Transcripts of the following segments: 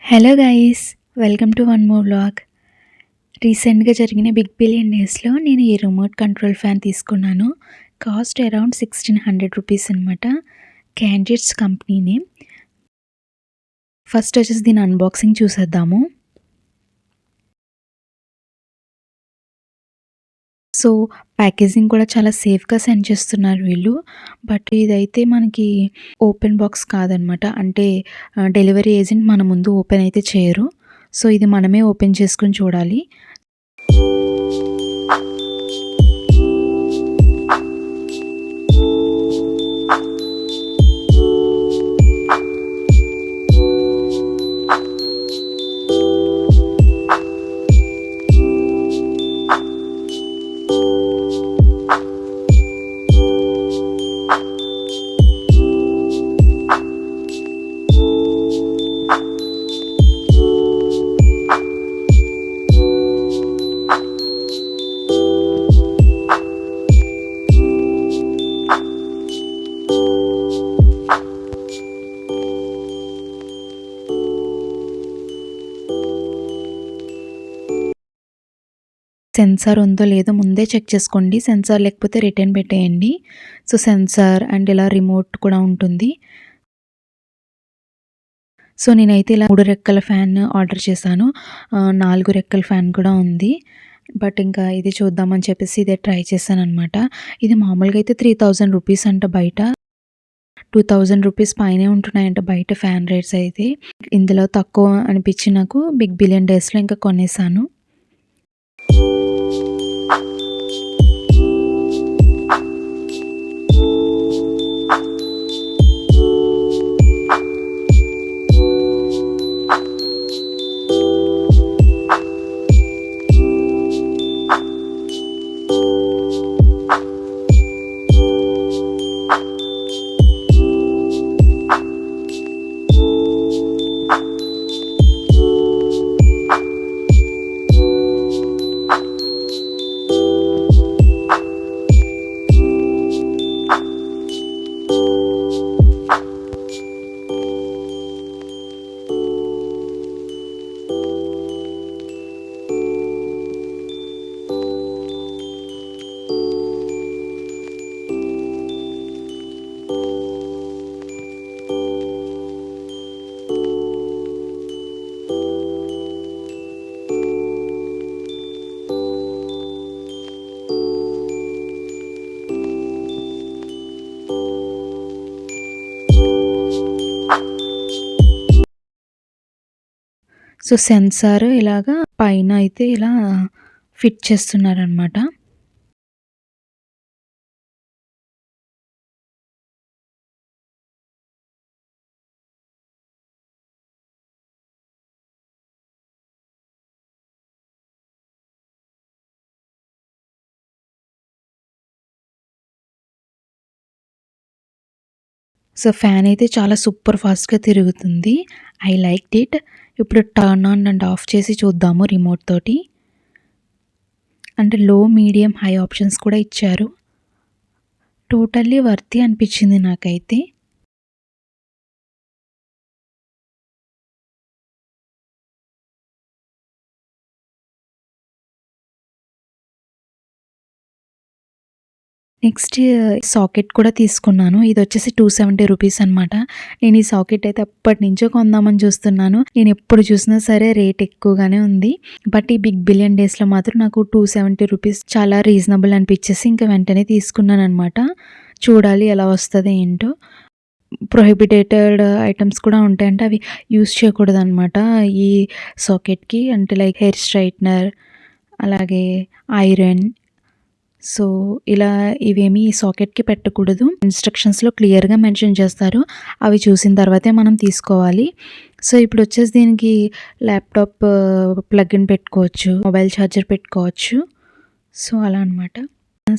Hello guys, welcome to one more vlog. రీసెంట్గా జరిగిన big billion డేస్లో నేను ఈ రిమోట్ కంట్రోల్ ఫ్యాన్ తీసుకున్నాను. కాస్ట్ అరౌండ్ 1600 రూపీస్ అనమాట. క్యాండిడ్స్ కంపెనీ నేమ్. ఫస్ట్ వచ్చేసి దీని అన్బాక్సింగ్ చూసేద్దాము. సో ప్యాకేజింగ్ కూడా చాలా సేఫ్గా సెండ్ చేస్తున్నారు వీళ్ళు. బట్ ఇదైతే మనకి ఓపెన్ బాక్స్ కాదనమాట. అంటే డెలివరీ ఏజెంట్ మన ముందు ఓపెన్ అయితే చేయరు. సో ఇది మనమే ఓపెన్ చేసుకుని చూడాలి. సెన్సార్ ఉందో లేదో ముందే చెక్ చేసుకోండి. సెన్సార్ లేకపోతే రిటర్న్ పెట్టేయండి. సో సెన్సార్ అండ్ ఇలా రిమోట్ కూడా ఉంటుంది. సో నేనైతే ఇలా 3 రెక్కల ఫ్యాన్ ఆర్డర్ చేశాను. 4 రెక్కల ఫ్యాన్ కూడా ఉంది. బట్ ఇంకా ఇది చూద్దామని చెప్పేసి ఇదే ట్రై చేశానమాట. ఇది మామూలుగా అయితే 3000 రూపీస్ అంట బయట. 2000 రూపీస్ పైనే ఉంటున్నాయంట బయట ఫ్యాన్ రేట్స్ అయితే. ఇందులో తక్కువ అనిపించి నాకు బిగ్ బిలియన్ డేస్లో ఇంకా కొనేసాను. సో సెన్సార్ ఇలాగా పైన అయితే ఇలా ఫిట్ చేస్తున్నారనమాట. సో ఫ్యాన్ అయితే చాలా సూపర్ ఫాస్ట్గా తిరుగుతుంది. I like it. ఇప్పుడు టర్న్ ఆన్ అండ్ ఆఫ్ చేసి చూద్దాము రిమోట్ తోటి. అంటే లో, మీడియం, హై ఆప్షన్స్ కూడా ఇచ్చారు. టోటల్లీ వర్తి అనిపించింది నాకైతే. నెక్స్ట్ సాకెట్ కూడా తీసుకున్నాను. ఇది వచ్చేసి 270 రూపీస్ అనమాట. నేను ఈ సాకెట్ అయితే ఎప్పటి నుంచో కొందామని చూస్తున్నాను. నేను ఎప్పుడు చూసినా సరే రేట్ ఎక్కువగానే ఉంది. బట్ ఈ బిగ్ బిలియన్ డేస్లో మాత్రం నాకు 270 రూపీస్ చాలా రీజనబుల్ అనిపించేసి ఇంకా వెంటనే తీసుకున్నాను అనమాట. చూడాలి ఎలా వస్తుంది ఏంటో. ప్రొహిబిటెడ్ ఐటమ్స్ కూడా ఉంటాయంటే అవి యూస్ చేయకూడదు అనమాట ఈ సాకెట్కి. అంటే లైక్ హెయిర్ స్ట్రైట్నర్, అలాగే ఐరన్. సో ఇలా ఇవేమీ సాకెట్కి పెట్టకూడదు. ఇన్స్ట్రక్షన్స్లో క్లియర్గా మెన్షన్ చేస్తారు. అవి చూసిన తర్వాతే మనం తీసుకోవాలి. సో ఇప్పుడు వచ్చేసి దీనికి ల్యాప్టాప్ ప్లగ్ ఇన్ పెట్టుకోవచ్చు, మొబైల్ ఛార్జర్ పెట్టుకోవచ్చు. సో అలా అనమాట.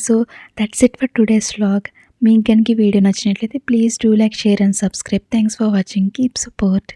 So that's it for today's vlog. మీకు కనుక ఈ వీడియో నచ్చినట్లయితే please do like, share and subscribe. Thanks for watching. Keep support.